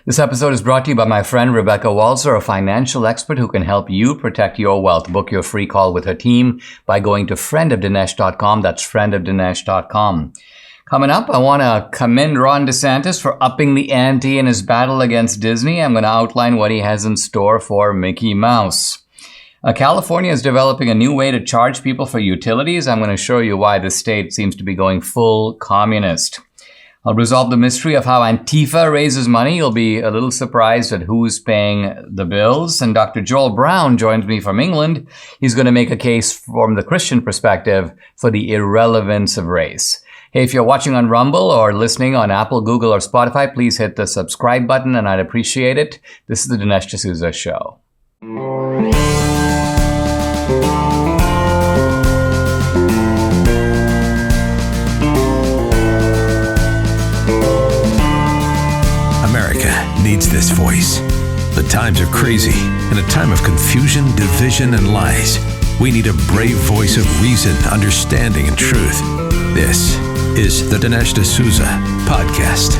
This episode is brought to you by my friend Rebecca Walzer, a financial expert who can help you protect your wealth. Book your free call with her team by going to friendofdinesh.com. That's friendofdinesh.com. Coming up, I want to commend Ron DeSantis for upping the ante in his battle against Disney. I'm going to outline what he has in store for Mickey Mouse. California is developing a new way to charge people for utilities. I'm going to show you why the state seems to be going full communist. I'll resolve the mystery of how Antifa raises money. You'll be a little surprised at who's paying the bills. And Dr. Joel Brown joins me from England. He's going to make a case from the Christian perspective for the irrelevance of race. Hey, if you're watching on Rumble or listening on Apple, Google, or Spotify, please hit the subscribe button and I'd appreciate it. This is the Dinesh D'Souza Show. Needs this voice. The times are crazy. In a time of confusion, division, and lies, we need a brave voice of reason, understanding, and truth. This is the Dinesh D'Souza Podcast.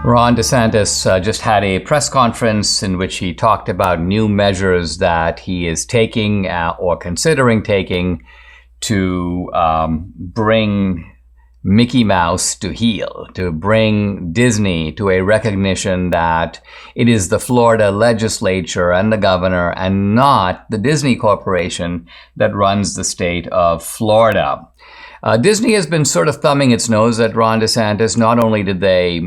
Ron DeSantis just had a press conference in which he talked about new measures that he is taking or considering taking to bring Mickey Mouse to heel, to bring Disney to a recognition that it is the Florida legislature and the governor and not the Disney Corporation that runs the state of Florida. Disney has been sort of thumbing its nose at Ron DeSantis. Not only did they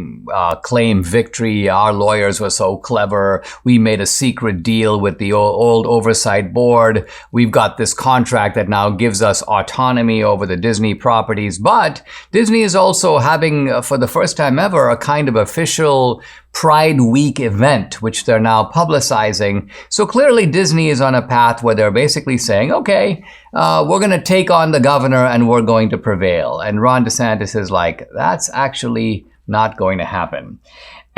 claim victory, our lawyers were so clever, we made a secret deal with the old oversight board, we've got this contract that now gives us autonomy over the Disney properties, but Disney is also having, for the first time ever, a kind of official Pride Week event, which they're now publicizing. So clearly Disney is on a path where they're basically saying, okay, we're going to take on the governor and we're going to prevail. And Ron DeSantis is like, that's actually not going to happen.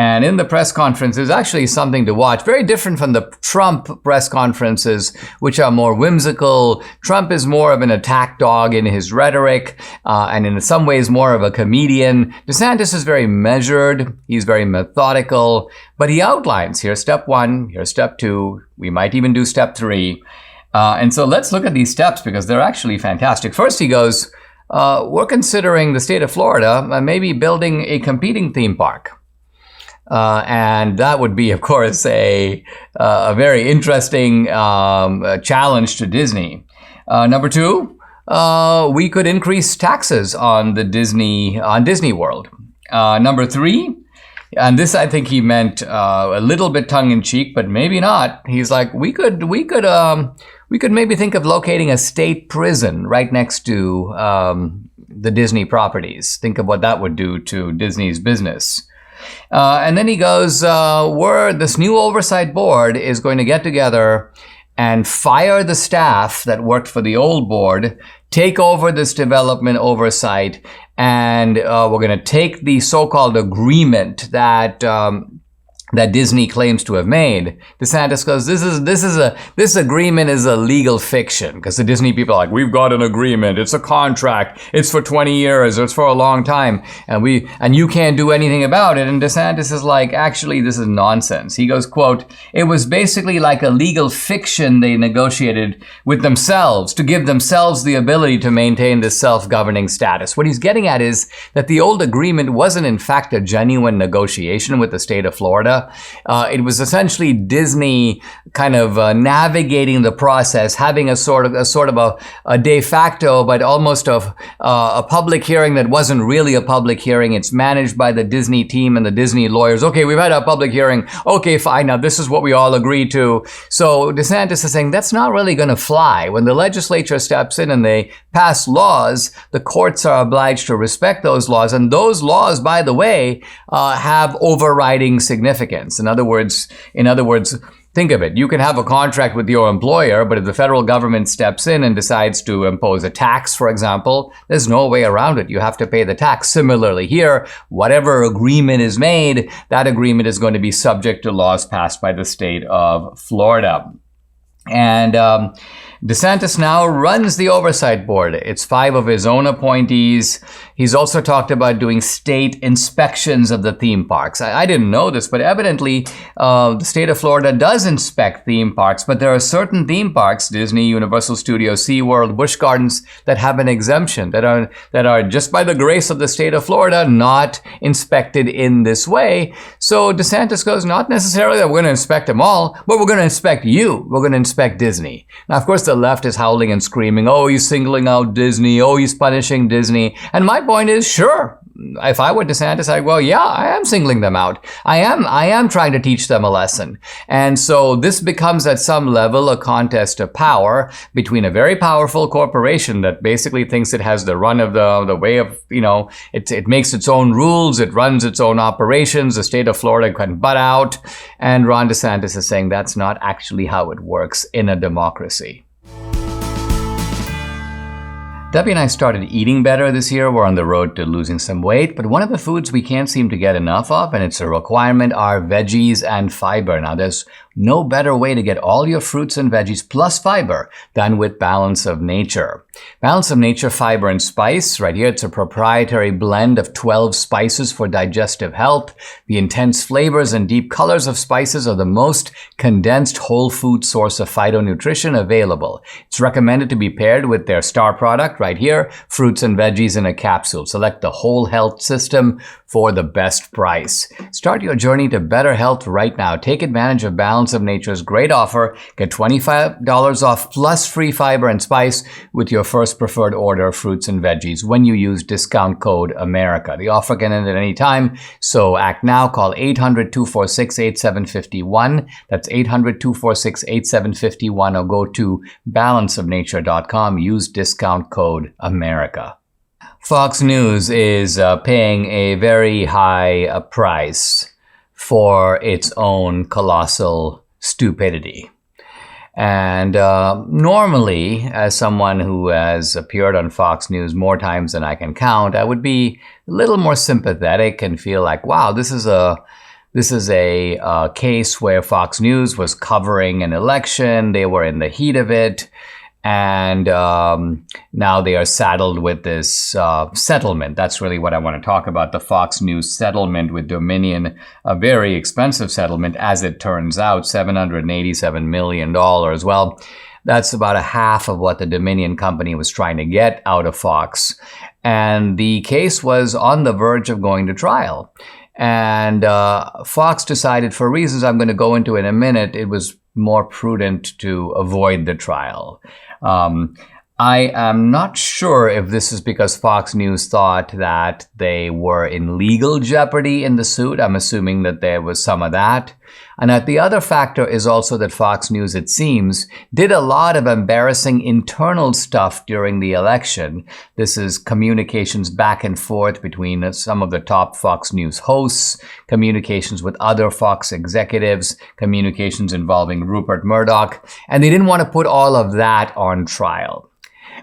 And in the press conference, there's actually something to watch, very different from the Trump press conferences, which are more whimsical. Trump is more of an attack dog in his rhetoric, and in some ways more of a comedian. DeSantis is very measured. He's very methodical, but he outlines, here's step one, here's step two. We might even do step three. And so let's look at these steps because they're actually fantastic. First, he goes, we're considering the state of Florida maybe building a competing theme park. And that would be, of course, a very interesting challenge to Disney. Number two, we could increase taxes on Disney World. Number three, and this I think he meant a little bit tongue-in-cheek, but maybe not. He's like, we could maybe think of locating a state prison right next to the Disney properties. Think of what that would do to Disney's business. And then he goes, this new oversight board is going to get together and fire the staff that worked for the old board, take over this development oversight, and we're going to take the so-called agreement that Disney claims to have made. DeSantis goes, this agreement is a legal fiction, because the Disney people are like, we've got an agreement, it's a contract, it's for 20 years, it's for a long time, and you can't do anything about it. And DeSantis is like, actually, this is nonsense. He goes, quote, it was basically like a legal fiction they negotiated with themselves to give themselves the ability to maintain this self-governing status. What he's getting at is that the old agreement wasn't in fact a genuine negotiation with the state of Florida. It was essentially Disney kind of navigating the process, having a sort of a de facto, but almost a public hearing that wasn't really a public hearing. It's managed by the Disney team and the Disney lawyers. Okay, we've had a public hearing. Okay, fine. Now this is what we all agreed to. So DeSantis is saying that's not really going to fly. When the legislature steps in and they pass laws, the courts are obliged to respect those laws. And those laws, by the way, have overriding significance. In other words, think of it. You can have a contract with your employer, but if the federal government steps in and decides to impose a tax, for example, there's no way around it. You have to pay the tax. Similarly here, whatever agreement is made, that agreement is going to be subject to laws passed by the state of Florida. And DeSantis now runs the oversight board. It's 5 of his own appointees. He's also talked about doing state inspections of the theme parks. I didn't know this, but evidently the state of Florida does inspect theme parks, but there are certain theme parks, Disney, Universal Studios, SeaWorld, Busch Gardens, that have an exemption, that are just by the grace of the state of Florida not inspected in this way. So DeSantis goes, not necessarily that we're going to inspect them all, but we're going to inspect you. We're going to inspect Disney. Now, of course, the left is howling and screaming, oh, he's singling out Disney, oh, he's punishing Disney. And my point is, sure, if I were DeSantis, I'd go, well, yeah, I am singling them out. I am trying to teach them a lesson. And so this becomes at some level a contest of power between a very powerful corporation that basically thinks it has the run of the way of, it makes its own rules, it runs its own operations, the state of Florida can butt out. And Ron DeSantis is saying that's not actually how it works in a democracy. Debbie and I started eating better this year. We're on the road to losing some weight, but one of the foods we can't seem to get enough of, and it's a requirement, are veggies and fiber. Now, there's no better way to get all your fruits and veggies plus fiber than with Balance of Nature. Balance of Nature Fiber and Spice, right here, it's a proprietary blend of 12 spices for digestive health. The intense flavors and deep colors of spices are the most condensed whole food source of phytonutrition available. It's recommended to be paired with their star product right here, fruits and veggies in a capsule. Select the whole health system for the best price. Start your journey to better health right now. Take advantage of Balance of Nature's great offer. Get $25 off plus free fiber and spice with your first preferred order of fruits and veggies when you use discount code AMERICA. The offer can end at any time, so act now. Call 800-246-8751. That's 800-246-8751, or go to balanceofnature.com. Use discount code AMERICA. Fox News is paying a very high price for its own colossal stupidity. And normally, as someone who has appeared on Fox News more times than I can count, I would be a little more sympathetic and feel like, wow, this is a case where Fox News was covering an election. They were in the heat of it. And now they are saddled with this settlement. That's really what I want to talk about, the Fox News settlement with Dominion, a very expensive settlement, as it turns out, $787 million. Well, that's about a half of what the Dominion company was trying to get out of Fox. And the case was on the verge of going to trial. And Fox decided, for reasons I'm going to go into in a minute, it was more prudent to avoid the trial. I am not sure if this is because Fox News thought that they were in legal jeopardy in the suit. I'm assuming that there was some of that. And that the other factor is also that Fox News, it seems, did a lot of embarrassing internal stuff during the election. This is communications back and forth between some of the top Fox News hosts, communications with other Fox executives, communications involving Rupert Murdoch, and they didn't want to put all of that on trial.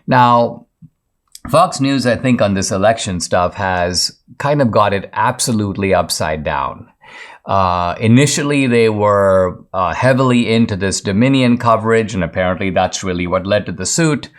Now, Fox News, I think, on this election stuff has kind of got it absolutely upside down. Initially, they were heavily into this Dominion coverage, and apparently that's really what led to the suit.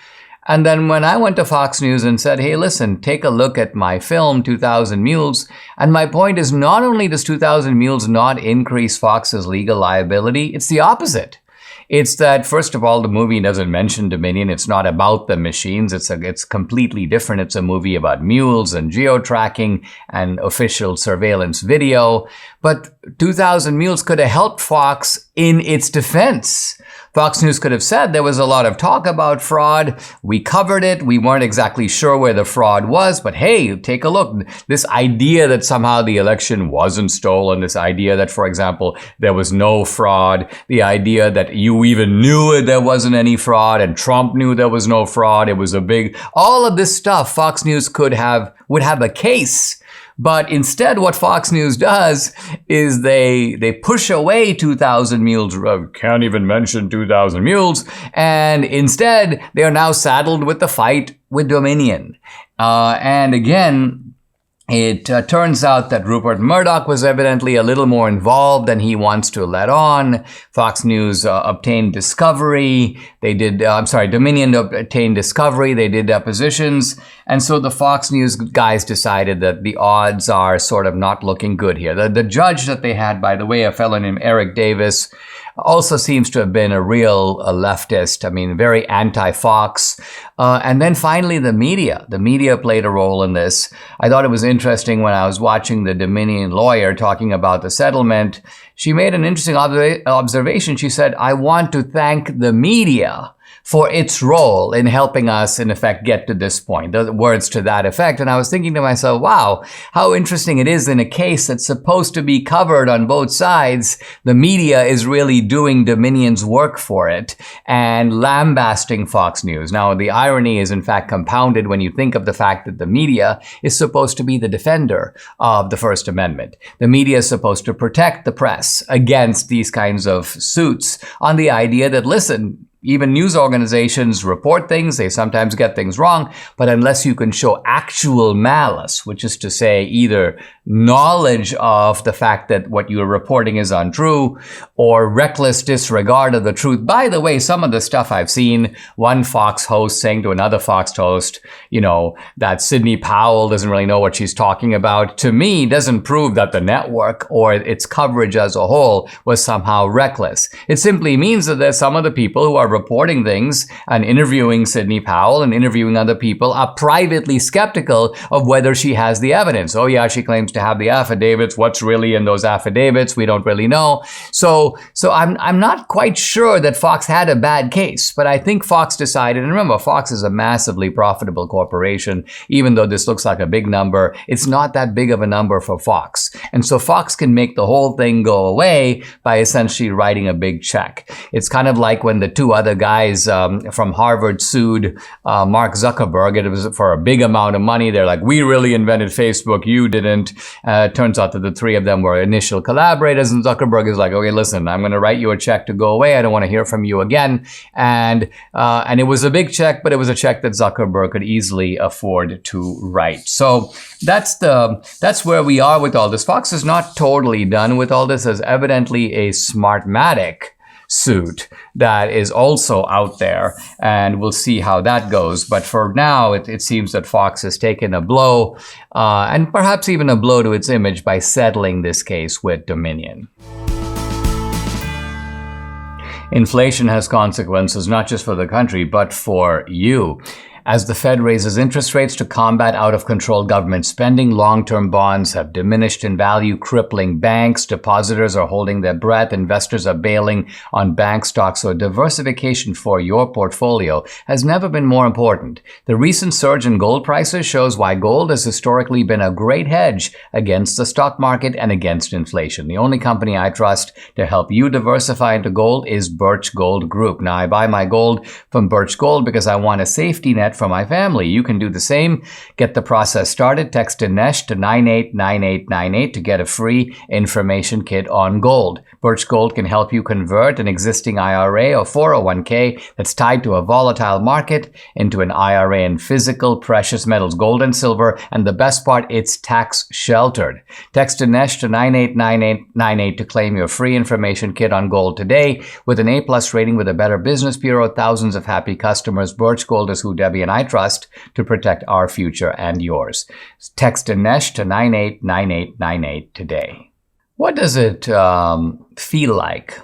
And then when I went to Fox News and said, hey, listen, take a look at my film, 2000 Mules. And my point is, not only does 2000 Mules not increase Fox's legal liability, it's the opposite. It's that, first of all, the movie doesn't mention Dominion. It's not about the machines. It's completely different. It's a movie about mules and geo-tracking and official surveillance video. But 2000 Mules could have helped Fox in its defense. Fox News could have said there was a lot of talk about fraud. We covered it. We weren't exactly sure where the fraud was, but hey, take a look. This idea that somehow the election wasn't stolen, this idea that, for example, there was no fraud, the idea that you even knew there wasn't any fraud and Trump knew there was no fraud. It was all of this stuff Fox News would have a case. But instead, what Fox News does is they push away 2000 Mules. Can't even mention 2000 Mules. And instead, they are now saddled with the fight with Dominion. And again, It turns out that Rupert Murdoch was evidently a little more involved than he wants to let on. Fox News obtained discovery. Dominion obtained discovery. They did depositions. And so the Fox News guys decided that the odds are sort of not looking good here. The judge that they had, by the way, a fellow named Eric Davis, also seems to have been a real leftist. I mean, very anti-Fox. And then finally, the media. The media played a role in this. I thought it was interesting when I was watching the Dominion lawyer talking about the settlement. She made an interesting observation. She said, I want to thank the media for its role in helping us, in effect, get to this point. The words to that effect. And I was thinking to myself, wow, how interesting it is in a case that's supposed to be covered on both sides. The media is really doing Dominion's work for it and lambasting Fox News. Now, the irony is, in fact, compounded when you think of the fact that the media is supposed to be the defender of the First Amendment. The media is supposed to protect the press against these kinds of suits on the idea that, listen, even news organizations report things. They sometimes get things wrong. But unless you can show actual malice, which is to say either knowledge of the fact that what you're reporting is untrue or reckless disregard of the truth. By the way, some of the stuff I've seen, one Fox host saying to another Fox host, that Sidney Powell doesn't really know what she's talking about, to me doesn't prove that the network or its coverage as a whole was somehow reckless. It simply means that there's some of the people who are reporting things and interviewing Sidney Powell and interviewing other people are privately skeptical of whether she has the evidence. Oh yeah, she claims to have the affidavits. What's really in those affidavits? We don't really know. So I'm not quite sure that Fox had a bad case, but I think Fox decided, and remember, Fox is a massively profitable corporation. Even though this looks like a big number, it's not that big of a number for Fox. And so Fox can make the whole thing go away by essentially writing a big check. It's kind of like when the two other guys from Harvard sued Mark Zuckerberg. It was for a big amount of money. They're like, we really invented Facebook, you didn't. It turns out that the three of them were initial collaborators, and Zuckerberg is like, okay, listen, I'm going to write you a check to go away. I don't want to hear from you again. And it was a big check, but it was a check that Zuckerberg could easily afford to write. So that's where we are with all this. Fox is not totally done with all this. There's evidently a Smartmatic suit that is also out there, and we'll see how that goes. But for now, it seems that Fox has taken a blow, and perhaps even a blow to its image by settling this case with Dominion. Inflation has consequences not just for the country, but for you. As the Fed raises interest rates to combat out-of-control government spending, long-term bonds have diminished in value, crippling banks. Depositors are holding their breath. Investors are bailing on bank stocks. So diversification for your portfolio has never been more important. The recent surge in gold prices shows why gold has historically been a great hedge against the stock market and against inflation. The only company I trust to help you diversify into gold is Birch Gold Group. Now, I buy my gold from Birch Gold because I want a safety net for my family. You can do the same. Get the process started. Text Dinesh to 989898 to get a free information kit on gold. Birch Gold can help you convert an existing IRA or 401k that's tied to a volatile market into an IRA in physical precious metals, gold and silver, and the best part, it's tax sheltered. Text Dinesh to 989898 to claim your free information kit on gold today. With an A+ rating with a Better Business Bureau, thousands of happy customers, Birch Gold is who Debbie and I trust to protect our future and yours. Text Dinesh to 989898 today. What does it feel like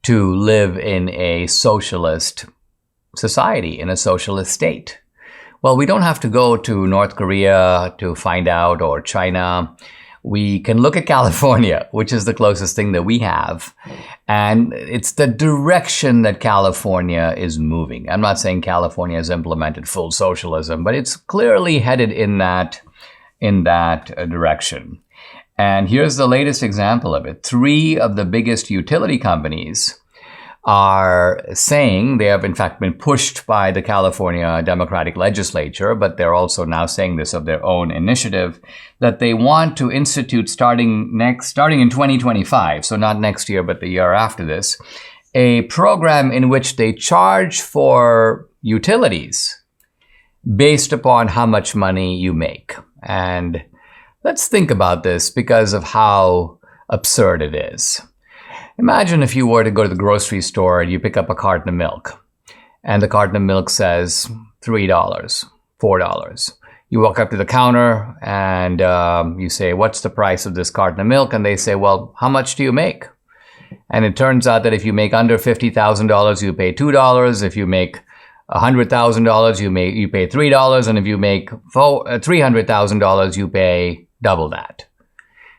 to live in a socialist society, in a socialist state? Well, we don't have to go to North Korea to find out, or China. We can look at California, which is the closest thing that we have. And it's the direction that California is moving. I'm not saying California has implemented full socialism, but it's clearly headed in that direction. And here's the latest example of it. 3 of the biggest utility companies are saying, they have in fact been pushed by the California Democratic Legislature, but they're also now saying this of their own initiative, that they want to institute starting in 2025, so not next year, but the year after this, a program in which they charge for utilities based upon how much money you make. And let's think about this because of how absurd it is. Imagine if you were to go to the grocery store and you pick up a carton of milk, and the carton of milk says $3, $4. You walk up to the counter and you say, what's the price of this carton of milk? And they say, well, how much do you make? And it turns out that if you make under $50,000, you pay $2. If you make $100,000, you pay $3. And if you make $300,000, you pay double that.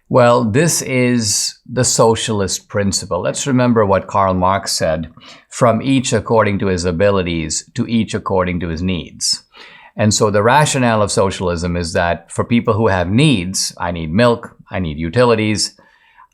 Well, this is the socialist principle. Let's remember what Karl Marx said, from each according to his abilities, to each according to his needs. And so the rationale of socialism is that for people who have needs, I need milk, I need utilities,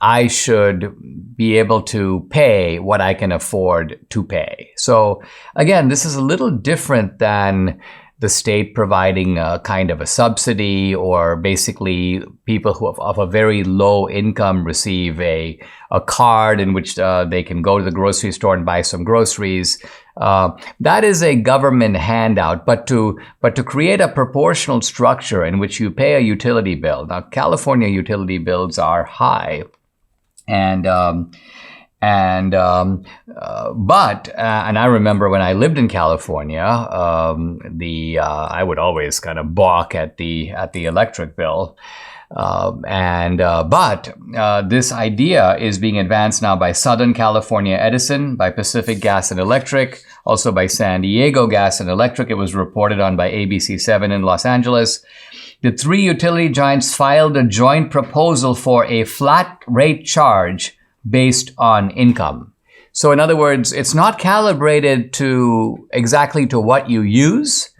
I should be able to pay what I can afford to pay. So again, this is a little different than the state providing a kind of a subsidy, or basically people who of a very low income receive a card in which they can go to the grocery store and buy some groceries. That is a government handout, but to create a proportional structure in which you pay a utility bill. Now, California utility bills are high, and I remember when I lived in California, I would always kind of balk at the electric bill. This idea is being advanced now by Southern California Edison, by Pacific Gas and Electric, also by San Diego Gas and Electric. It was reported on by ABC7 in Los Angeles. The three utility giants filed a joint proposal for a flat rate charge based on income. So in other words, it's not calibrated to exactly to what you use,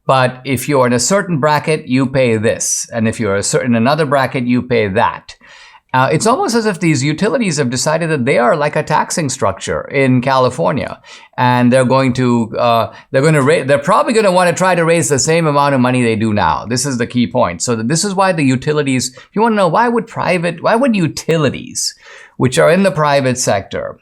but if you're in a certain bracket, you pay this. And if you're in another bracket, you pay that. It's almost as if these utilities have decided that they are like a taxing structure in California, and they're probably going to want to try to raise the same amount of money they do now. This is the key point. So this is why the utilities, if you want to know why would utilities, which are in the private sector,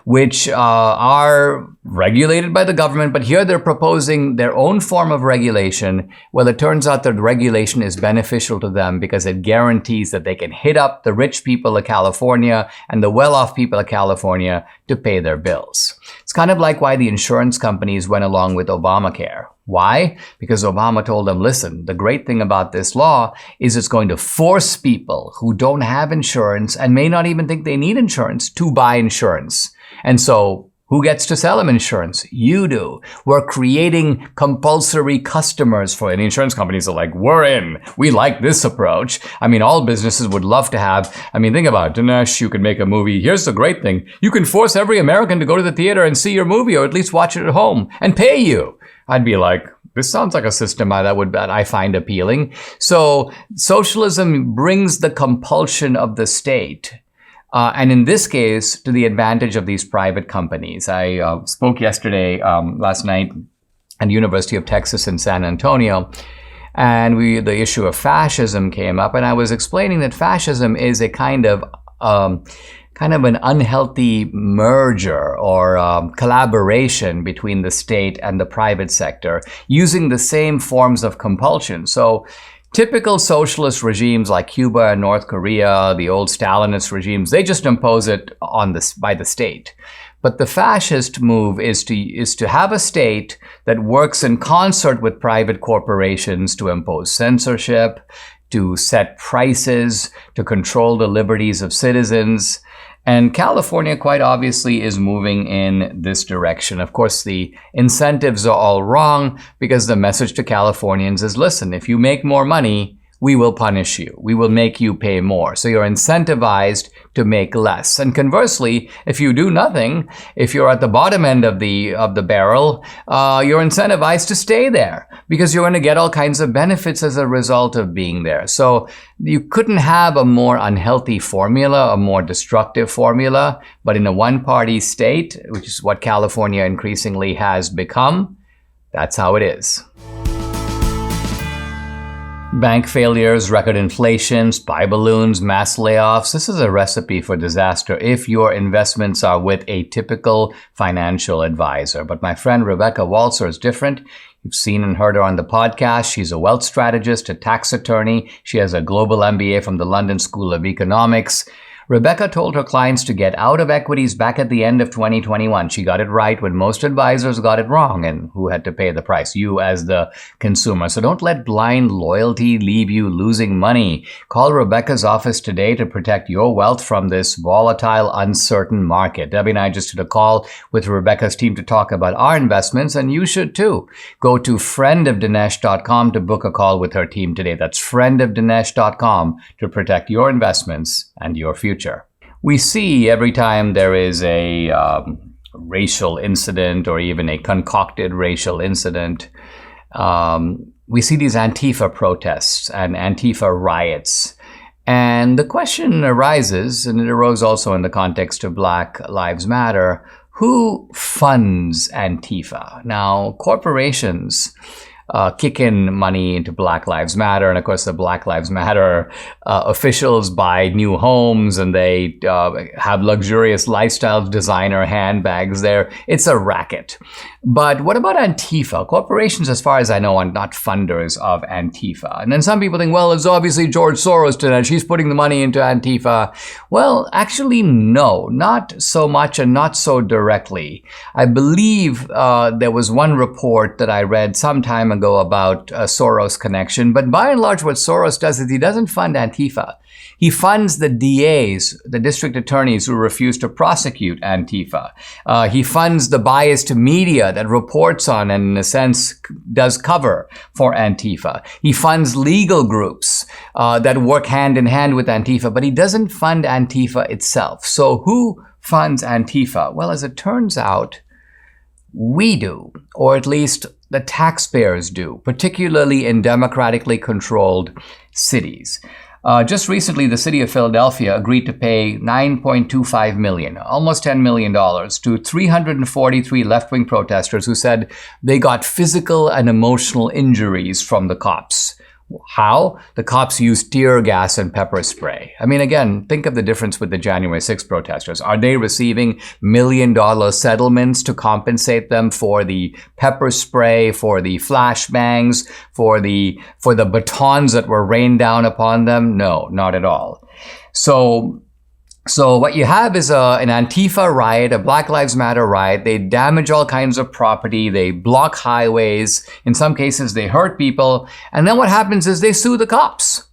which are regulated by the government, but here they're proposing their own form of regulation. Well, it turns out that regulation is beneficial to them because it guarantees that they can hit up the rich people of California and the well-off people of California to pay their bills. It's kind of like why the insurance companies went along with Obamacare. Why? Because Obama told them, listen, the great thing about this law is it's going to force people who don't have insurance and may not even think they need insurance to buy insurance. And so who gets to sell them insurance? You do. We're creating compulsory customers for it. And the insurance companies are like, we're in. We like this approach. I mean, all businesses would love to have. I mean, think about it. Dinesh, you could make a movie. Here's the great thing. You can force every American to go to the theater and see your movie, or at least watch it at home, and pay you. I'd be like, this sounds like a system that I find appealing. So socialism brings the compulsion of the state. And in this case, to the advantage of these private companies. I spoke last night at the University of Texas in San Antonio, and the issue of fascism came up, and I was explaining that fascism is a kind of an unhealthy merger or collaboration between the state and the private sector, using the same forms of compulsion. So typical socialist regimes like Cuba and North Korea, the old Stalinist regimes, they just impose it by the state. But the fascist move is to have a state that works in concert with private corporations to impose censorship, to set prices, to control the liberties of citizens. And California, quite obviously, is moving in this direction. Of course, the incentives are all wrong because the message to Californians is, listen, if you make more money, we will punish you. We will make you pay more. So you're incentivized to make less. And conversely, if you do nothing, if you're at the bottom end of the barrel, you're incentivized to stay there because you're going to get all kinds of benefits as a result of being there. So you couldn't have a more unhealthy formula, a more destructive formula, but in a one-party state, which is what California increasingly has become, that's how it is. Bank failures, record inflation, spy balloons, mass layoffs. This is a recipe for disaster if your investments are with a typical financial advisor. But my friend Rebecca Walser is different. You've seen and heard her on the podcast. She's a wealth strategist, a tax attorney. She has a global MBA from the London School of Economics. Rebecca told her clients to get out of equities back at the end of 2021. She got it right when most advisors got it wrong. And who had to pay the price? You as the consumer. So don't let blind loyalty leave you losing money. Call Rebecca's office today to protect your wealth from this volatile, uncertain market. Debbie and I just did a call with Rebecca's team to talk about our investments, and you should too. Go to friendofdinesh.com to book a call with her team today. That's friendofdinesh.com to protect your investments and your future. We see every time there is a racial incident or even a concocted racial incident, we see these Antifa protests and Antifa riots. And the question arises, and it arose also in the context of Black Lives Matter, who funds Antifa? Now, corporations kick in money into Black Lives Matter. And of course, the Black Lives Matter officials buy new homes and they have luxurious lifestyles, designer handbags there. It's a racket. But what about Antifa? Corporations, as far as I know, are not funders of Antifa. And then some people think, well, it's obviously George Soros today. She's putting the money into Antifa. Well, actually, no, not so much and not so directly. I believe there was one report that I read some time ago about a Soros connection. But by and large, what Soros does is he doesn't fund Antifa. He funds the DAs, the district attorneys who refuse to prosecute Antifa. He funds the biased media that reports on and, in a sense, does cover for Antifa. He funds legal groups that work hand in hand with Antifa, but he doesn't fund Antifa itself. So who funds Antifa? Well, as it turns out, we do, or at least the taxpayers do, particularly in democratically controlled cities. Just recently, the city of Philadelphia agreed to pay $9.25 million, almost $10 million, to 343 left-wing protesters who said they got physical and emotional injuries from the cops. How? The cops used tear gas and pepper spray. I mean, again, think of the difference with the January 6th protesters. Are they receiving million-dollar settlements to compensate them for the pepper spray, for the flashbangs, for the batons that were rained down upon them? No, not at all. So what you have is an Antifa riot, a Black Lives Matter riot. They damage all kinds of property. They block highways. In some cases, they hurt people. And then what happens is they sue the cops.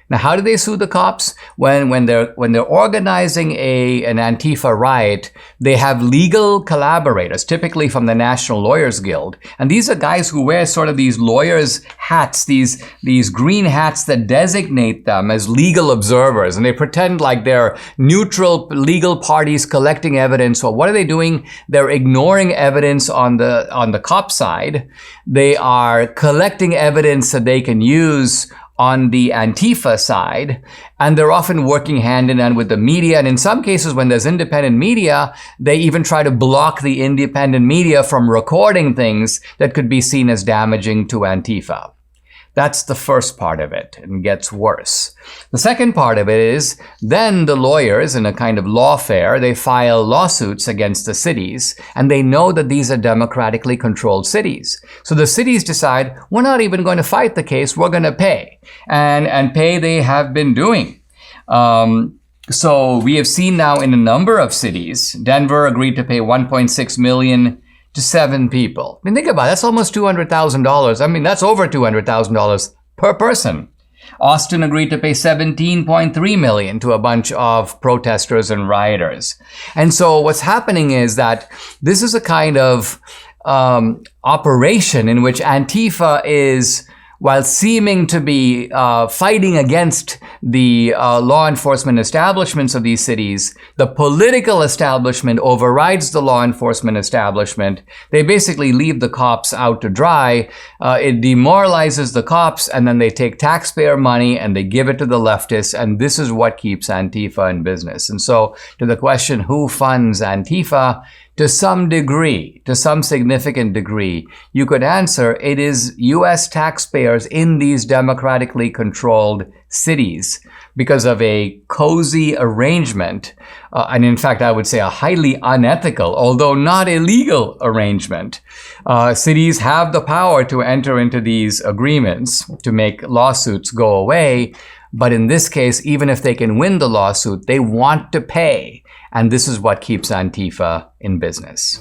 Now, how do they sue the cops? When they're organizing an Antifa riot, they have legal collaborators, typically from the National Lawyers Guild. And these are guys who wear sort of these lawyers' hats, these green hats that designate them as legal observers. And they pretend like they're neutral legal parties collecting evidence. Well, what are they doing? They're ignoring evidence on the cop side. They are collecting evidence that they can use on the Antifa side, and they're often working hand in hand with the media. And in some cases, when there's independent media, they even try to block the independent media from recording things that could be seen as damaging to Antifa. That's the first part of it, and gets worse. The second part of it is then the lawyers, in a kind of lawfare, they file lawsuits against the cities, and they know that these are democratically controlled cities. So the cities decide, we're not even going to fight the case, we're going to pay. And pay they have been doing. So we have seen now in a number of cities, Denver agreed to pay $1.6 million to 7 people. I mean, think about it. That's almost $200,000. I mean, that's over $200,000 per person. Austin agreed to pay $17.3 million to a bunch of protesters and rioters. And so what's happening is that this is a kind of operation in which Antifa is, while seeming to be fighting against the law enforcement establishments of these cities, the political establishment overrides the law enforcement establishment. They basically leave the cops out to dry. It demoralizes the cops, and then they take taxpayer money and they give it to the leftists, and this is what keeps Antifa in business. And so to the question, who funds Antifa? to some degree, to some significant degree, you could answer it is U.S. taxpayers in these democratically controlled cities because of a cozy arrangement, and in fact, I would say a highly unethical, although not illegal arrangement. Cities have the power to enter into these agreements to make lawsuits go away, but in this case, even if they can win the lawsuit, they want to pay, and this is what keeps Antifa in business.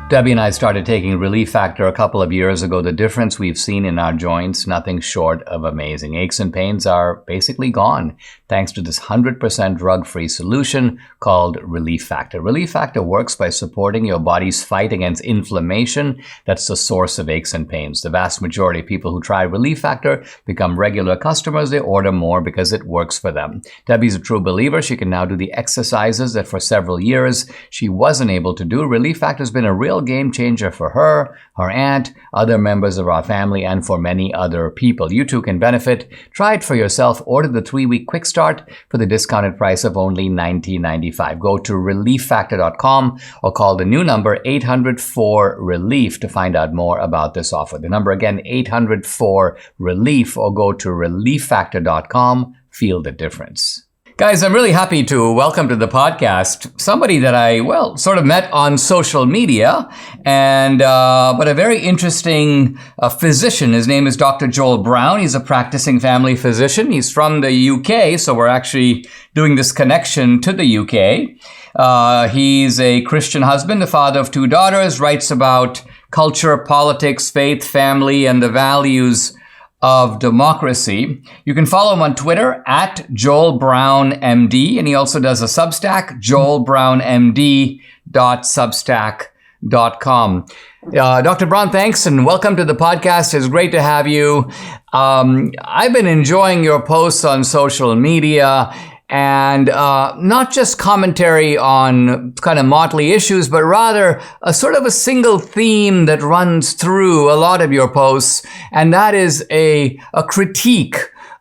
Debbie and I started taking Relief Factor a couple of years ago. The difference we've seen in our joints, nothing short of amazing. Aches and pains are basically gone thanks to this 100% drug-free solution called Relief Factor. Relief Factor works by supporting your body's fight against inflammation. That's the source of aches and pains. The vast majority of people who try Relief Factor become regular customers. They order more because it works for them. Debbie's a true believer. She can now do the exercises that for several years she wasn't able to do. Relief Factor has been a real game changer for her, her aunt, other members of our family, and for many other people. You too can benefit. Try it for yourself. Order the 3-week quick start for the discounted price of only $19.95. Go to relieffactor.com or call the new number 800-4-RELIEF to find out more about this offer. The number again, 800-4-RELIEF, or go to relieffactor.com. Feel the difference. Guys, I'm really happy to welcome to the podcast somebody that I, sort of met on social media, but a very interesting physician. His name is Dr. Joel Brown. He's a practicing family physician. He's from the UK, so we're actually doing this connection to the UK. He's a Christian husband, the father of 2 daughters, writes about culture, politics, faith, family, and the values of democracy. You can follow him on Twitter at Joel Brown MD, and he also does a Substack, joelbrownmd.substack.com. Dr. Brown, thanks and welcome to the podcast. It's great to have you. I've been enjoying your posts on social media, and not just commentary on kind of motley issues, but rather a sort of a single theme that runs through a lot of your posts, and that is a critique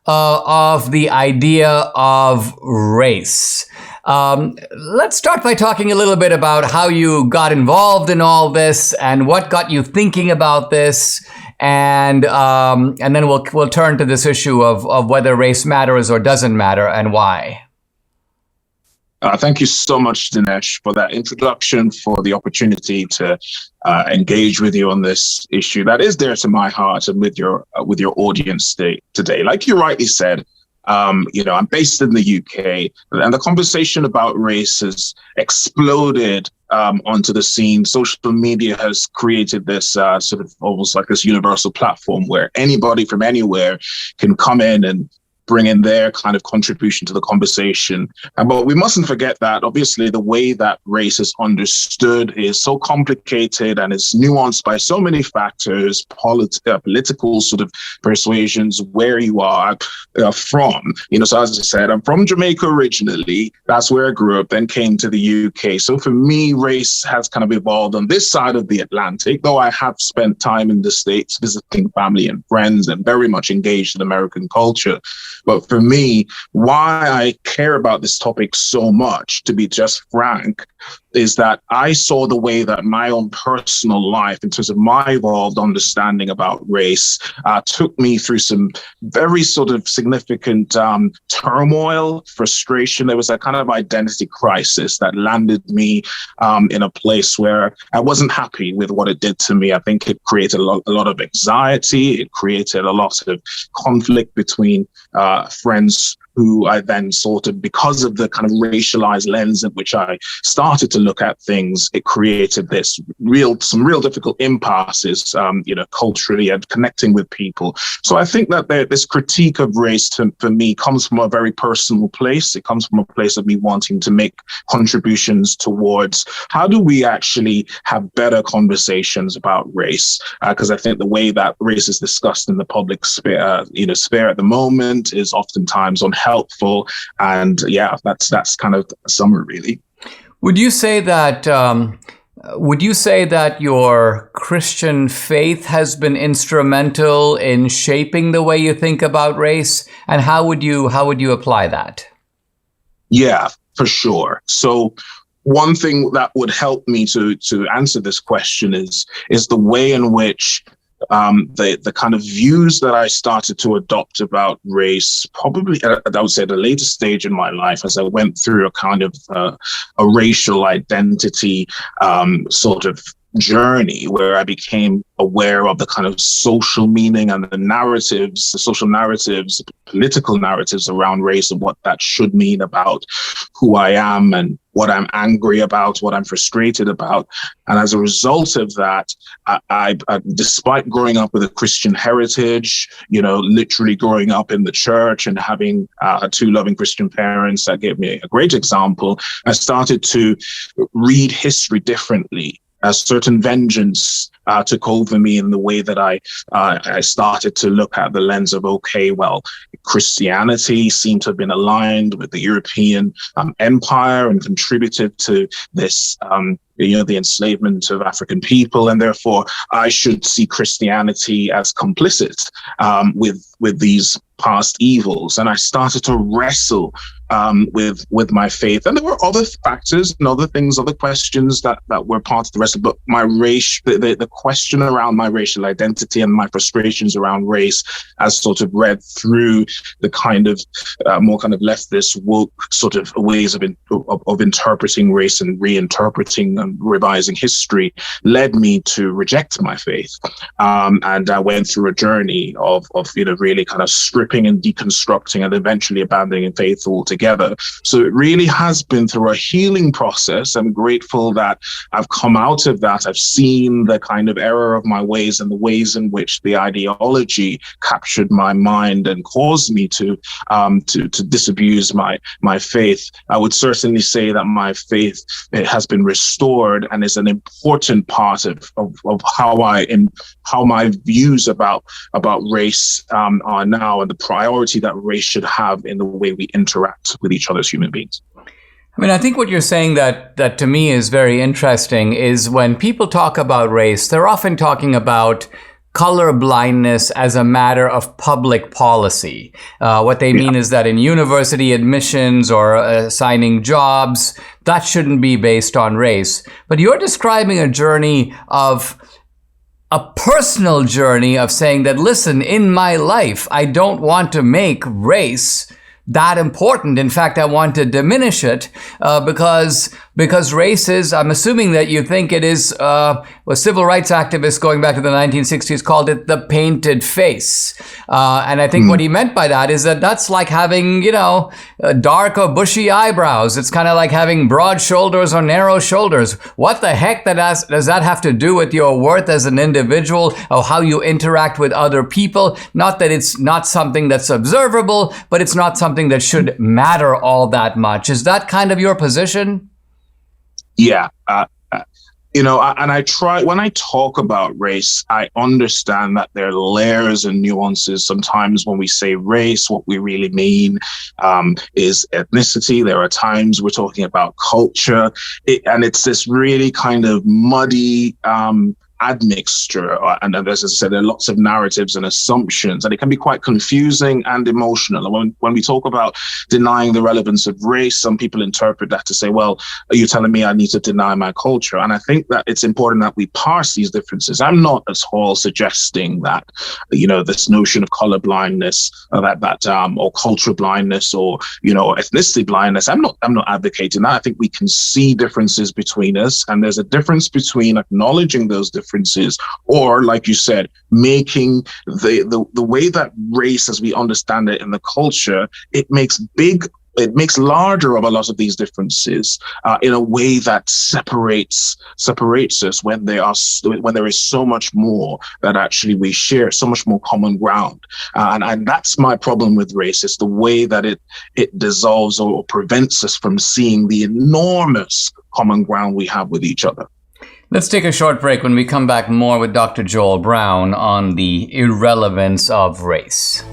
of the idea of race. Let's start by talking a little bit about how you got involved in all this and what got you thinking about this. And then we'll turn to this issue of whether race matters or doesn't matter and why. Thank you so much, Dinesh, for that introduction, for the opportunity to engage with you on this issue that is dear to my heart and with your audience today. Like you rightly said, I'm based in the UK, and the conversation about race has exploded onto the scene. Social media has created this sort of almost like this universal platform where anybody from anywhere can come in and bring in their kind of contribution to the conversation. But we mustn't forget that obviously the way that race is understood is so complicated and it's nuanced by so many factors, political sort of persuasions, where you are from. So as I said, I'm from Jamaica originally. That's where I grew up, then came to the UK. So for me, race has kind of evolved on this side of the Atlantic, though I have spent time in the States visiting family and friends and very much engaged in American culture. But for me, why I care about this topic so much, to be just frank, is that I saw the way that my own personal life, in terms of my evolved understanding about race, took me through some very sort of significant turmoil, frustration. There was a kind of identity crisis that landed me in a place where I wasn't happy with what it did to me. I think it created a lot of anxiety. It created a lot of conflict between friends who I then sort of, because of the kind of racialized lens in which I started to look at things, it created some real difficult impasses, culturally and connecting with people. So I think that this critique of race for me comes from a very personal place. It comes from a place of me wanting to make contributions towards how do we actually have better conversations about race? Because I think the way that race is discussed in the public sphere at the moment is oftentimes unhelpful. And yeah, that's kind of a summary, really. Would you say that your Christian faith has been instrumental in shaping the way you think about race? And how would you apply that? Yeah, for sure. So one thing that would help me to answer this question is the way in which the kind of views that I started to adopt about race, probably I would say at a later stage in my life, as I went through a kind of a racial identity sort of journey, where I became aware of the kind of social meaning and the narratives, the social narratives, political narratives around race, and what that should mean about who I am and what I'm angry about, what I'm frustrated about. And as a result of that, I despite growing up with a Christian heritage, literally growing up in the church and having two loving Christian parents that gave me a great example, I started to read history differently. A certain vengeance took over me in the way that I started to look at the lens of, okay, well, Christianity seemed to have been aligned with the European empire and contributed to this, the enslavement of African people, and therefore I should see Christianity as complicit with these past evils. And I started to wrestle with my faith. And there were other factors and other things, other questions that were part of the wrestle. But my race, the question around my racial identity and my frustrations around race, as sort of read through the kind of more kind of leftist woke sort of ways of interpreting race and reinterpreting and revising history, led me to reject my faith. And I went through a journey of really kind of stripping and deconstructing and eventually abandoning faith altogether. So it really has been through a healing process. I'm grateful that I've come out of that. I've seen the kind of error of my ways and the ways in which the ideology captured my mind and caused me to disabuse my faith. I would certainly say that my faith, it has been restored and is an important part of how my views about race are now, and the priority that race should have in the way we interact with each other as human beings. I mean, I think what you're saying that to me is very interesting is when people talk about race, they're often talking about color blindness as a matter of public policy. What they mean is that in university admissions or assigning jobs, that shouldn't be based on race. But you're describing a journey of a personal journey of saying that, listen, in my life, I don't want to make race that important. In fact, I want to diminish it because race is, I'm assuming that you think it is, civil rights activists going back to the 1960s called it the painted face. And I think what he meant by that is that that's like having, dark or bushy eyebrows. It's kind of like having broad shoulders or narrow shoulders. What the heck does that have to do with your worth as an individual or how you interact with other people? Not that it's not something that's observable, but it's not something that should matter all that much. Is that kind of your position? Yeah. And I try, when I talk about race, I understand that there are layers and nuances. Sometimes when we say race, what we really mean is ethnicity. There are times we're talking about culture. And it's this really kind of muddy admixture, and as I said, there are lots of narratives and assumptions, and it can be quite confusing and emotional. And when we talk about denying the relevance of race, some people interpret that to say, well, are you telling me I need to deny my culture? And I think that it's important that we parse these differences. I'm not at all suggesting that, this notion of color blindness, or cultural blindness, or ethnicity blindness. I'm not advocating that. I think we can see differences between us, and there's a difference between acknowledging those differences, or, like you said, making the way that race as we understand it in the culture, it makes larger of a lot of these differences in a way that separates us when there is so much more that actually we share, so much more common ground. And that's my problem with race. It's the way that it dissolves or prevents us from seeing the enormous common ground we have with each other. Let's take a short break. When we come back, more with Dr. Joel Brown on the irrelevance of race.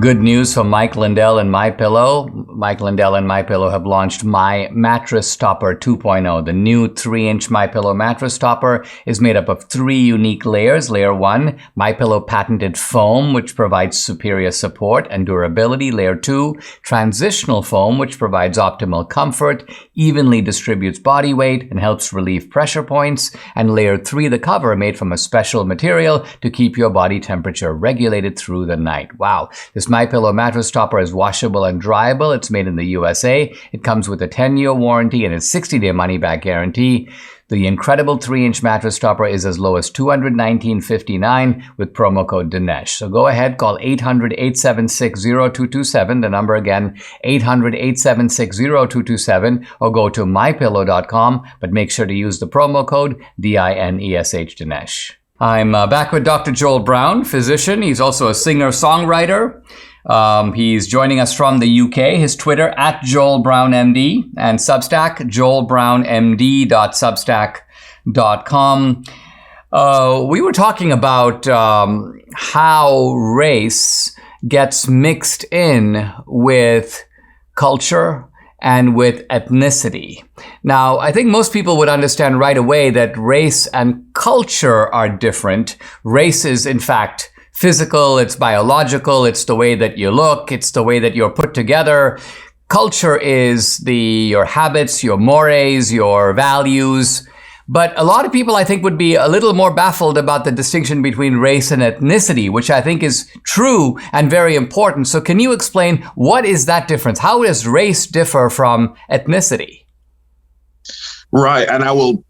Good news for Mike Lindell and MyPillow. Mike Lindell and MyPillow have launched My Mattress Topper 2.0. The new 3-inch MyPillow mattress topper is made up of 3 unique layers. Layer 1, MyPillow patented foam, which provides superior support and durability. Layer 2, transitional foam, which provides optimal comfort, evenly distributes body weight, and helps relieve pressure points. And Layer 3, the cover, made from a special material to keep your body temperature regulated through the night. Wow. This MyPillow mattress topper is washable and dryable. It's made in the USA. It comes with a 10-year warranty and a 60-day money-back guarantee. The incredible 3-inch mattress topper is as low as $219.59 with promo code Dinesh. So go ahead, call 800-876-0227. The number again, 800-876-0227, or go to mypillow.com, but make sure to use the promo code DINESH Dinesh. I'm back with Dr. Joel Brown, physician. He's also a singer-songwriter. He's joining us from the UK. His Twitter, @JoelBrownMD, and Substack, joelbrownmd.substack.com. We were talking about how race gets mixed in with culture and with ethnicity. Now, I think most people would understand right away that race and culture are different. Race is, in fact, physical, it's biological, it's the way that you look, it's the way that you're put together. Culture is your habits, your mores, your values. But a lot of people, I think, would be a little more baffled about the distinction between race and ethnicity, which I think is true and very important. So can you explain what is that difference? How does race differ from ethnicity? Right. And I will,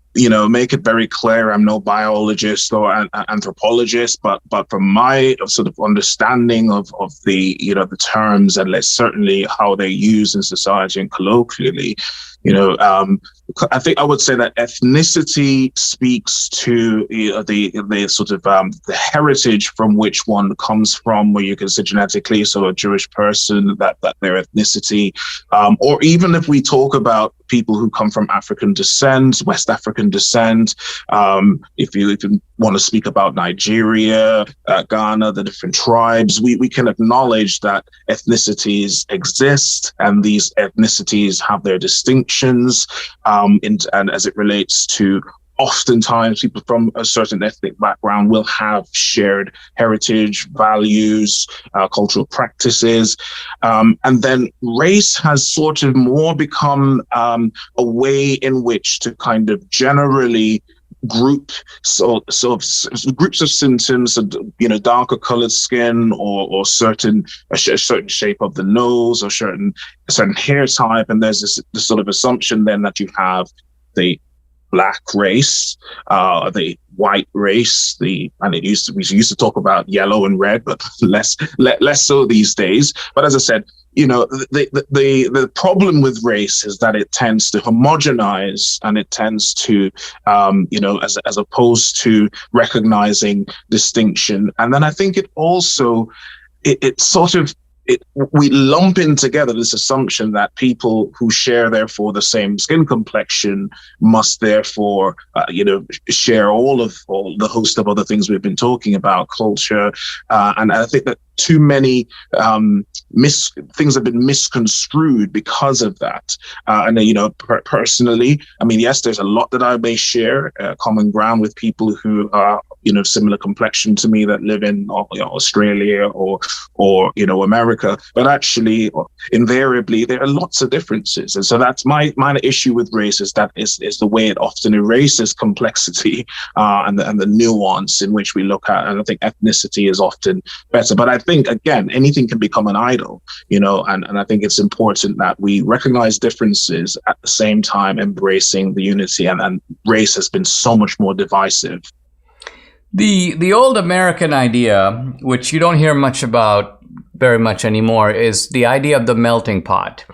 make it very clear. I'm no biologist or an anthropologist, but from my sort of understanding of the, the terms and certainly how they're used in society and colloquially, I think I would say that ethnicity speaks to the sort of the heritage from which one comes from, where you can say genetically, so a Jewish person, that their ethnicity, or even if we talk about people who come from African descent, West African descent, if you want to speak about Nigeria, Ghana, the different tribes, we can acknowledge that ethnicities exist, and these ethnicities have their distinctions. And as it relates to, oftentimes people from a certain ethnic background will have shared heritage, values, cultural practices. And then race has sort of more become a way in which to kind of generally group groups of symptoms, darker colored skin, or a certain shape of the nose, or certain hair type, and there's this sort of assumption then that you have the black race, the white race, we used to talk about yellow and red, but less so these days. But as I said, the problem with race is that it tends to homogenize, and it tends to, as opposed to recognizing distinction. And then I think it also, we lump in together this assumption that people who share, therefore, the same skin complexion must therefore, share all the host of other things we've been talking about, culture. And I think that too many things have been misconstrued because of that. Personally, yes, there's a lot that I may share common ground with people who are, similar complexion to me that live in Australia or America. But actually, invariably, there are lots of differences. And so that's my issue with race, is that is the way it often erases complexity and the nuance in which we look at. And I think ethnicity is often better. But I think, again, anything can become an idol, and I think it's important that we recognize differences at the same time embracing the unity. And race has been so much more divisive. The old American idea, which you don't hear much about very much anymore, is the idea of the melting pot.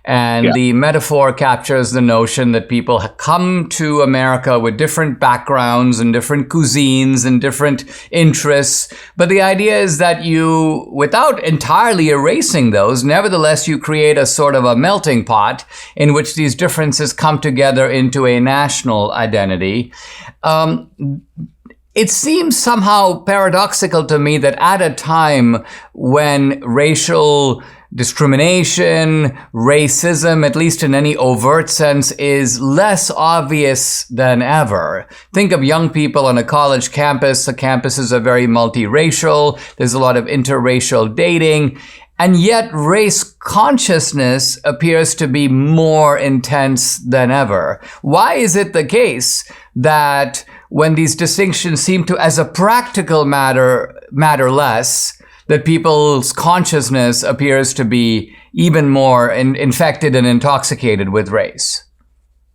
And the metaphor captures the notion that people come to America with different backgrounds and different cuisines and different interests. But the idea is that you, without entirely erasing those, nevertheless, you create a sort of a melting pot in which these differences come together into a national identity. it seems somehow paradoxical to me that at a time when racial discrimination, racism, at least in any overt sense, is less obvious than ever. Think of young people on a college campus. The campuses are very multiracial. There's a lot of interracial dating. And yet race consciousness appears to be more intense than ever. Why is it the case that when these distinctions seem to, as a practical matter less, that people's consciousness appears to be even more infected and intoxicated with race?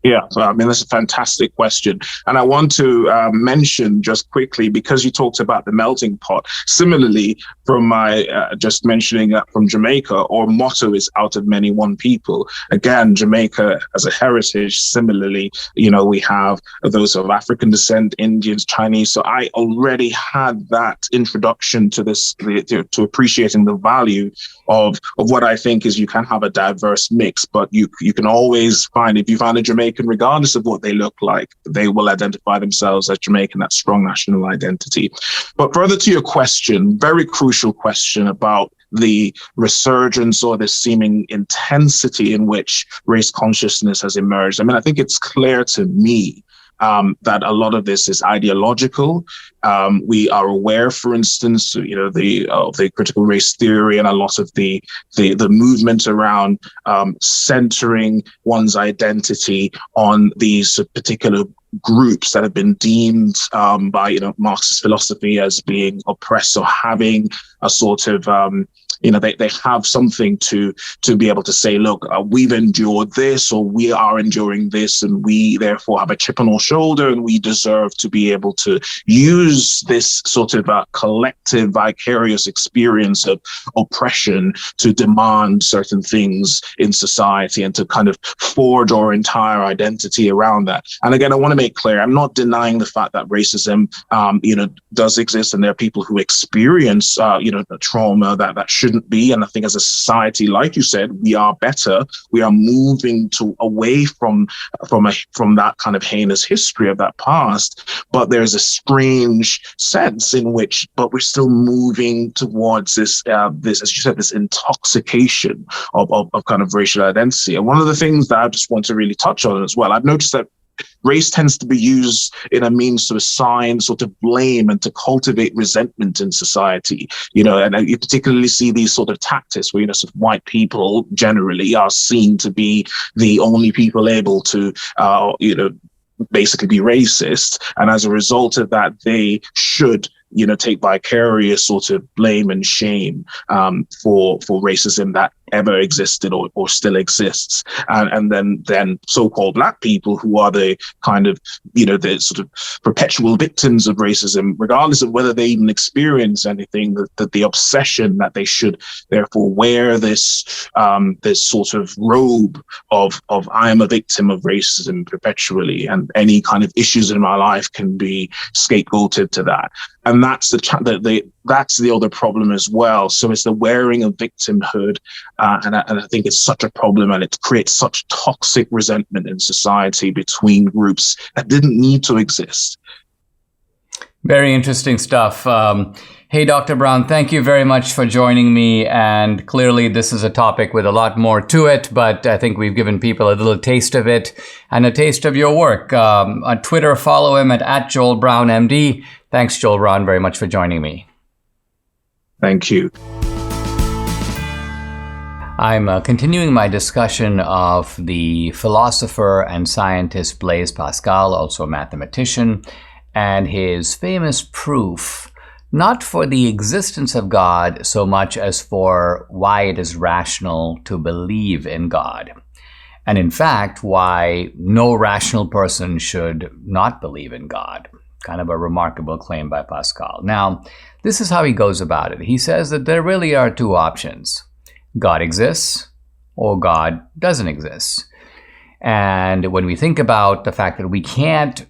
Yeah, so, I mean, that's a fantastic question. And I want to mention just quickly, because you talked about the melting pot, similarly, from my just mentioning that from Jamaica, our motto is out of many, one people. Again, Jamaica as a heritage, similarly, we have those of African descent, Indians, Chinese. So I already had that introduction to this, to appreciating the value of what I think is you can have a diverse mix, but you can always find, if you find a Jamaican, regardless of what they look like, they will identify themselves as Jamaican, that strong national identity. But further to your question, very crucial question about the resurgence or the seeming intensity in which race consciousness has emerged. I mean, I think it's clear to me that a lot of this is ideological. We are aware, for instance, the critical race theory and a lot of the movement around centering one's identity on these particular groups that have been deemed by Marxist philosophy as being oppressed or having a sort of they have something to be able to say, look, we've endured this, or we are enduring this, and we therefore have a chip on our shoulder, and we deserve to be able to use this sort of collective vicarious experience of oppression to demand certain things in society and to kind of forge our entire identity around that. And again, I want to make clear, I'm not denying the fact that racism, does exist, and there are people who experience, the trauma that shouldn't be. And I think as a society, like you said, we are better. We are moving away from that kind of heinous history of that past. But there's a strange sense in which, but we're still moving towards this, as you said, this intoxication of kind of racial identity. And one of the things that I just want to really touch on as well, I've noticed that race tends to be used in a means to assign sort of blame and to cultivate resentment in society, and you particularly see these sort of tactics where, sort of white people generally are seen to be the only people able to, basically be racist. And as a result of that, they should take vicarious sort of blame and shame for racism that ever existed or still exists. And then so-called Black people, who are the kind of, the sort of perpetual victims of racism, regardless of whether they even experience anything, that the obsession that they should therefore wear this sort of robe of I am a victim of racism perpetually, and any kind of issues in my life can be scapegoated to that. And that's that's the other problem as well. So it's the wearing of victimhood, and I think it's such a problem, and it creates such toxic resentment in society between groups that didn't need to exist. Very interesting stuff. Hey, Dr. Brown, thank you very much for joining me. And clearly this is a topic with a lot more to it, but I think we've given people a little taste of it and a taste of your work. On Twitter, follow him at @JoelBrownMD. Thanks, Joel Brown, very much for joining me. Thank you. I'm continuing my discussion of the philosopher and scientist Blaise Pascal, also a mathematician, and his famous proof, not for the existence of God so much as for why it is rational to believe in God. And in fact, why no rational person should not believe in God. Kind of a remarkable claim by Pascal. Now, this is how he goes about it. He says that there really are two options. God exists or God doesn't exist. And when we think about the fact that we can't,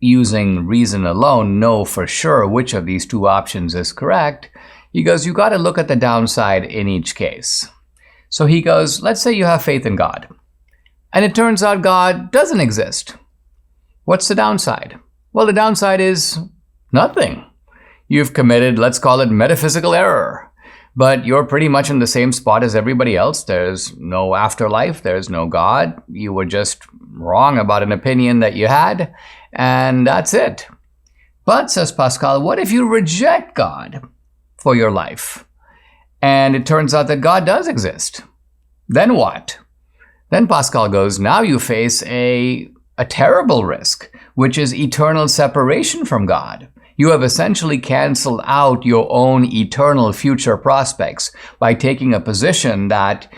using reason alone, know for sure which of these two options is correct, he goes, you got to look at the downside in each case. So he goes, let's say you have faith in God, and it turns out God doesn't exist. What's the downside? Well, the downside is Nothing. You've committed, let's call it metaphysical error. But you're pretty much in the same spot as everybody else. There's no afterlife. There's no God. You were just wrong about an opinion that you had, and that's it. But, says Pascal, what if you reject God for your life? And it turns out that God does exist. Then what? Then Pascal goes, now you face a terrible risk, which is eternal separation from God. You have essentially canceled out your own eternal future prospects by taking a position that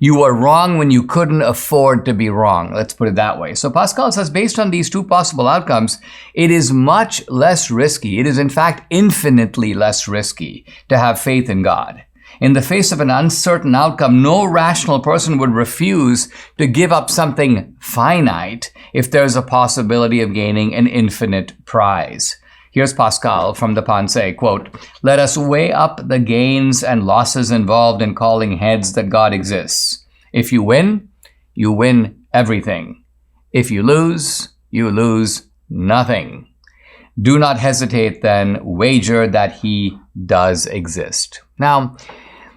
you were wrong when you couldn't afford to be wrong. Let's put it that way. So Pascal says, based on these two possible outcomes, it is much less risky. It is, in fact, infinitely less risky to have faith in God. In the face of an uncertain outcome, no rational person would refuse to give up something finite if there's a possibility of gaining an infinite prize. Here's Pascal from the Pensée, quote, "Let us weigh up the gains and losses involved in calling heads that God exists. If you win everything. If you lose nothing. Do not hesitate then, wager that he does exist." Now,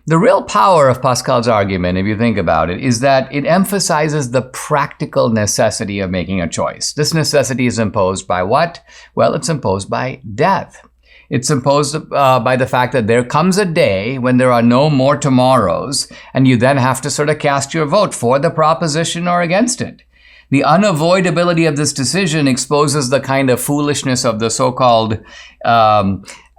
the real power of Pascal's argument, if you think about it, is that it emphasizes the practical necessity of making a choice. This necessity is imposed by what? Well, it's imposed by death. It's imposed by the fact that there comes a day when there are no more tomorrows, and you then have to sort of cast your vote for the proposition or against it. The unavoidability of this decision exposes the kind of foolishness of the so-called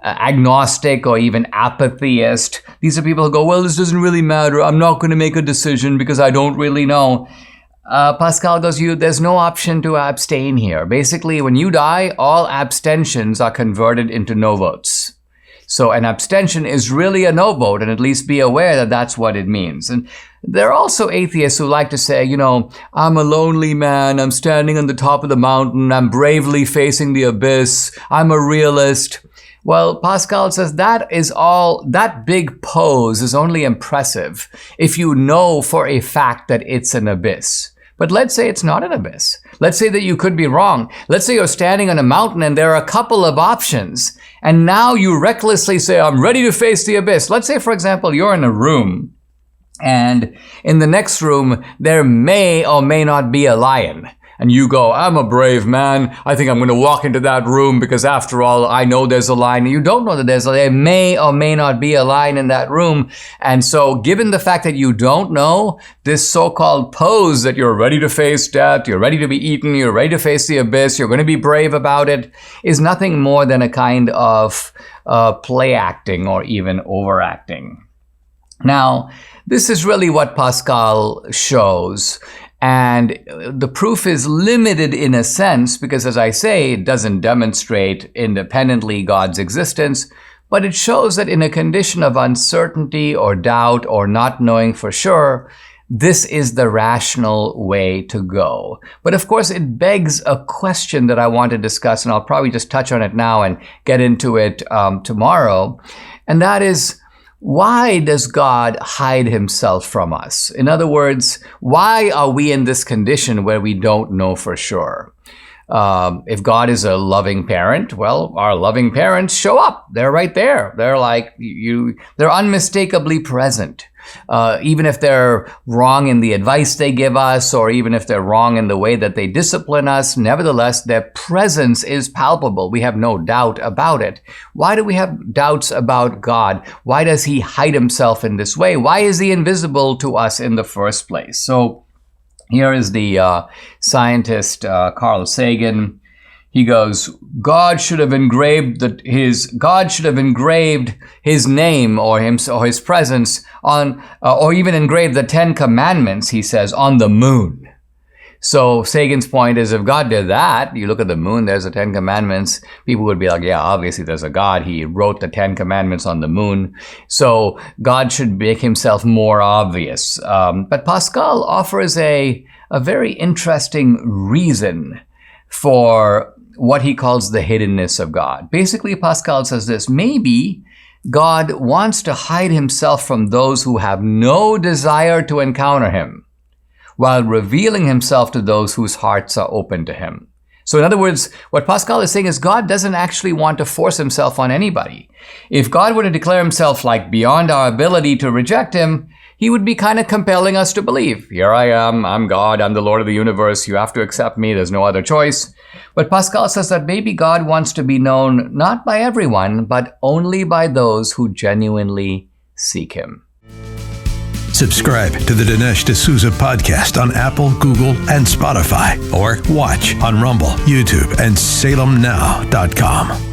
agnostic or even apatheist. These are people who go, well, this doesn't really matter. I'm not going to make a decision because I don't really know. Pascal goes, there's no option to abstain here. Basically, when you die, all abstentions are converted into no votes. So an abstention is really a no vote, and at least be aware that that's what it means. And there are also atheists who like to say, I'm a lonely man, I'm standing on the top of the mountain, I'm bravely facing the abyss, I'm a realist. Well, Pascal says that big pose is only impressive if you know for a fact that it's an abyss. But let's say it's not an abyss. Let's say that you could be wrong. Let's say you're standing on a mountain and there are a couple of options, and now you recklessly say, I'm ready to face the abyss. Let's say, for example, you're in a room, and in the next room, there may or may not be a lion. And you go, I'm a brave man. I think I'm going to walk into that room because after all, I know there's a lion. And you don't know that there may or may not be a lion in that room. And so given the fact that you don't know, this so-called pose that you're ready to face death, you're ready to be eaten, you're ready to face the abyss, you're going to be brave about it, is nothing more than a kind of play acting or even overacting. Now, this is really what Pascal shows. And the proof is limited in a sense because, as I say, it doesn't demonstrate independently God's existence, but it shows that in a condition of uncertainty or doubt or not knowing for sure, this is the rational way to go. But of course, it begs a question that I want to discuss, and I'll probably just touch on it now and get into it tomorrow. And that is, why does God hide himself from us? In other words, why are we in this condition where we don't know for sure? If God is a loving parent, well, our loving parents show up. They're right there. They're like they're unmistakably present. Even if they're wrong in the advice they give us, or even if they're wrong in the way that they discipline us, nevertheless, their presence is palpable. We have no doubt about it. Why do we have doubts about God? Why does he hide himself in this way? Why is he invisible to us in the first place? So here is the scientist Carl Sagan. He goes, God should have engraved his name or his presence on, or even engraved the 10 Commandments, he says, on the moon. So Sagan's point is, if God did that, you look at the moon, there's the 10 Commandments, people would be like, yeah, obviously there's a God. He wrote the 10 Commandments on the moon. So God should make himself more obvious. But Pascal offers a very interesting reason for what he calls the hiddenness of God. Basically, Pascal says this: maybe God wants to hide himself from those who have no desire to encounter him, while revealing himself to those whose hearts are open to him. So in other words, what Pascal is saying is God doesn't actually want to force himself on anybody. If God were to declare himself like beyond our ability to reject him, he would be kind of compelling us to believe, here I am, I'm God, I'm the Lord of the universe, you have to accept me, there's no other choice. But Pascal says that maybe God wants to be known not by everyone, but only by those who genuinely seek him. Subscribe to the Dinesh D'Souza podcast on Apple, Google, and Spotify, or watch on Rumble, YouTube, and SalemNow.com.